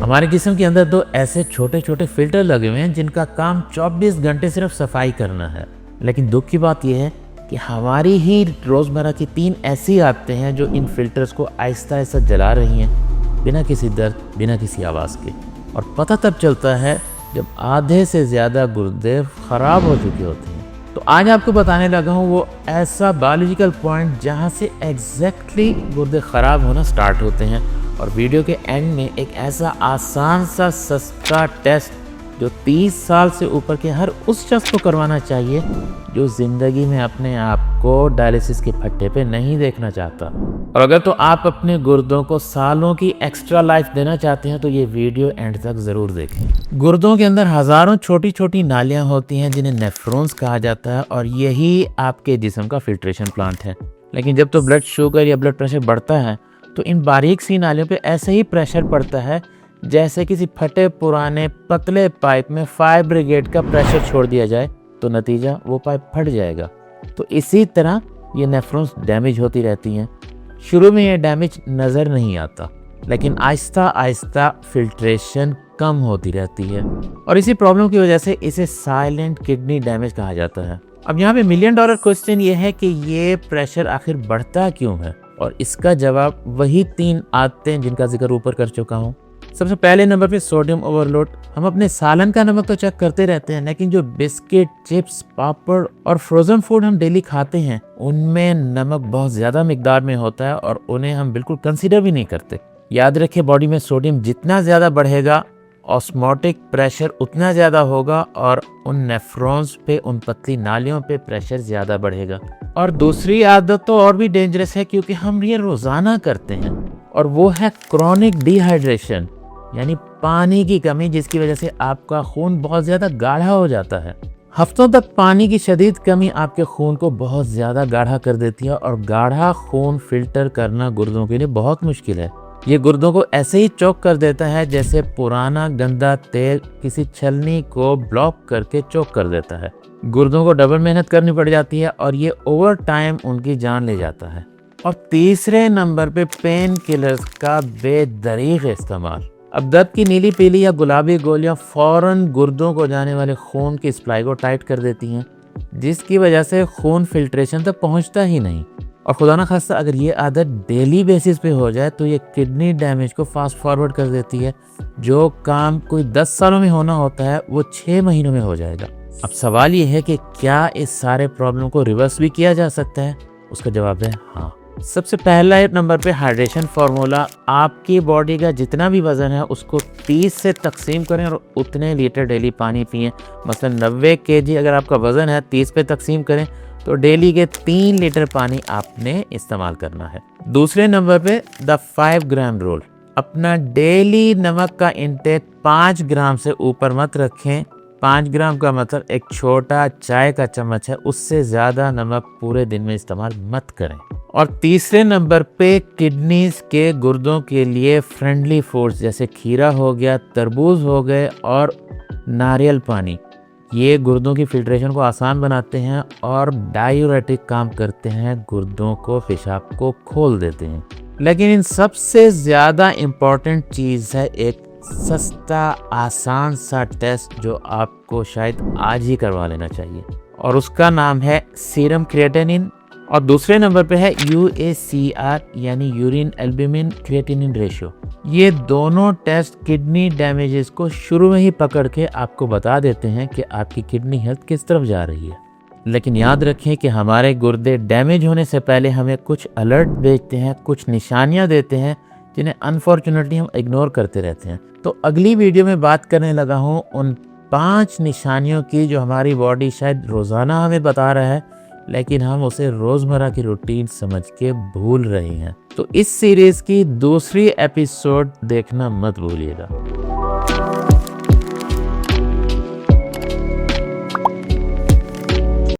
हमारे जिस्म के अंदर दो ऐसे छोटे छोटे फिल्टर लगे हुए हैं जिनका काम 24 घंटे सिर्फ सफाई करना है। लेकिन दुख की बात यह है कि हमारी ही रोज़मर्रा की 3 ऐसी आदतें हैं जो इन फिल्टर्स को आहिस्ता आहिस्ता जला रही हैं, बिना किसी दर्द, बिना किसी आवाज़ के। और पता तब चलता है जब आधे से ज़्यादा गुर्दे ख़राब हो चुके होते हैं। तो आज आपको बताने लगा हूँ वो ऐसा बायोलॉजिकल पॉइंट जहाँ से एग्जैक्टली गुर्दे ख़राब होना स्टार्ट होते हैं। और वीडियो के एंड में एक ऐसा आसान सा सस्ता टेस्ट जो 30 साल से ऊपर के हर उस शख्स को करवाना चाहिए जो ज़िंदगी में अपने आप को डायलिसिस के फट्टे पे नहीं देखना चाहता। और अगर तो आप अपने गुर्दों को सालों की एक्स्ट्रा लाइफ देना चाहते हैं तो ये वीडियो एंड तक ज़रूर देखें। गुर्दों के अंदर हज़ारों छोटी छोटी नालियाँ होती हैं जिन्हें नेफ्रॉन्स कहा जाता है, और यही आपके जिस्म का फिल्ट्रेशन प्लांट है। लेकिन जब तो ब्लड शुगर या ब्लड प्रेशर बढ़ता है तो इन बारीक सी नालियों पे ऐसे ही प्रेशर पड़ता है जैसे किसी फटे पुराने पतले पाइप में फायर ब्रिगेड का प्रेशर छोड़ दिया जाए, तो नतीजा वो पाइप फट जाएगा। तो इसी तरह ये नेफ्रॉन्स डैमेज होती रहती हैं। शुरू में ये डैमेज नज़र नहीं आता, लेकिन आहिस्ता आहिस्ता फिल्ट्रेशन कम होती रहती है, और इसी प्रॉब्लम की वजह से इसे साइलेंट किडनी डैमेज कहा जाता है। अब यहाँ पे $1 मिलियन क्वेश्चन ये है कि ये प्रेशर आखिर बढ़ता क्यों है, और इसका जवाब वही 3 आदतें जिनका जिक्र ऊपर कर चुका हूँ। सबसे पहले नंबर पे सोडियम ओवरलोड। हम अपने सालन का नमक तो चेक करते रहते हैं, लेकिन जो बिस्किट, चिप्स, पापड़ और फ्रोजन फूड हम डेली खाते हैं उनमें नमक बहुत ज़्यादा मिकदार में होता है और उन्हें हम बिल्कुल कंसीडर भी नहीं करते। याद रखें, बॉडी में सोडियम जितना ज़्यादा बढ़ेगा ऑस्मोटिक प्रेशर उतना ज़्यादा होगा, और उन नेफ्रॉन्स पे, उन पतली नालियों पे प्रेशर ज़्यादा बढ़ेगा। और दूसरी आदत तो और भी डेंजरस है क्योंकि हम ये रोज़ाना करते हैं, और वो है क्रॉनिक डिहाइड्रेशन, यानी पानी की कमी, जिसकी वजह से आपका खून बहुत ज़्यादा गाढ़ा हो जाता है। हफ्तों तक पानी की शदीद कमी आपके खून को बहुत ज़्यादा गाढ़ा कर देती है, और गाढ़ा खून फिल्टर करना गुर्दों के लिए बहुत मुश्किल है। ये गुर्दों को ऐसे ही चोक कर देता है जैसे पुराना गंदा तेल किसी छलनी को ब्लॉक करके चोक कर देता है। गुर्दों को डबल मेहनत करनी पड़ जाती है, और ये ओवर टाइम उनकी जान ले जाता है। और तीसरे नंबर पे पेन किलर्स का बेदरीग इस्तेमाल। अब दर्द की नीली, पीली या गुलाबी गोलियां फौरन गुर्दों को जाने वाले खून की सप्लाई को टाइट कर देती हैं, जिसकी वजह से खून फिल्ट्रेशन तक पहुंचता ही नहीं। और खुदा ना खास्ता अगर ये आदत डेली बेसिस पे हो जाए तो ये किडनी डैमेज को फास्ट फॉरवर्ड कर देती है। जो काम कोई 10 सालों में होना होता है वो 6 महीनों में हो जाएगा। अब सवाल ये है कि क्या इस सारे प्रॉब्लम को रिवर्स भी किया जा सकता है? उसका जवाब है हाँ। सबसे पहला नंबर पे हाइड्रेशन फार्मूला। आपकी बॉडी का जितना भी वजन है उसको 30 से तकसीम करें और उतने लीटर डेली पानी पिएं। मसलन 90 kg अगर आपका वजन है, 30 पे तकसीम करें तो डेली के 3 लीटर पानी आपने इस्तेमाल करना है। दूसरे नंबर पे द 5 ग्राम रूल। अपना डेली नमक का इंटेक 5 ग्राम से ऊपर मत रखें। 5 ग्राम का मतलब एक छोटा चाय का चम्मच है, उससे ज़्यादा नमक पूरे दिन में इस्तेमाल मत करें। और तीसरे नंबर पे किडनीज के गुर्दों के लिए फ्रेंडली फूड्स जैसे खीरा हो गया, तरबूज हो गए और नारियल पानी, ये गुर्दों की फिल्ट्रेशन को आसान बनाते हैं और डायूरेटिक काम करते हैं, गुर्दों को, पेशाब को खोल देते हैं। लेकिन इन सबसे ज़्यादा इम्पॉर्टेंट चीज़ है एक सस्ता आसान सा टेस्ट जो आपको शायद आज ही करवा लेना चाहिए, और उसका नाम है सीरम क्रिएटिनिन। और दूसरे नंबर पे है UACR यानी यूरिन एल्ब्यूमिन क्रिएटिनिन रेशियो। ये दोनों टेस्ट किडनी डैमेजेस को शुरू में ही पकड़ के आपको बता देते हैं कि आपकी किडनी हेल्थ किस तरफ जा रही है। लेकिन याद रखें कि हमारे गुर्दे डैमेज होने से पहले हमें कुछ अलर्ट भेजते हैं, कुछ निशानियां देते हैं जिन्हें अनफॉर्चुनेटली हम इग्नोर करते रहते हैं। तो अगली वीडियो में बात करने लगा हूँ उन 5 निशानियों की जो हमारी बॉडी शायद रोज़ाना हमें बता रहा है, लेकिन हम उसे रोज़मर्रा की रूटीन समझ के भूल रहे हैं। तो इस सीरीज़ की दूसरी एपिसोड देखना मत भूलिएगा।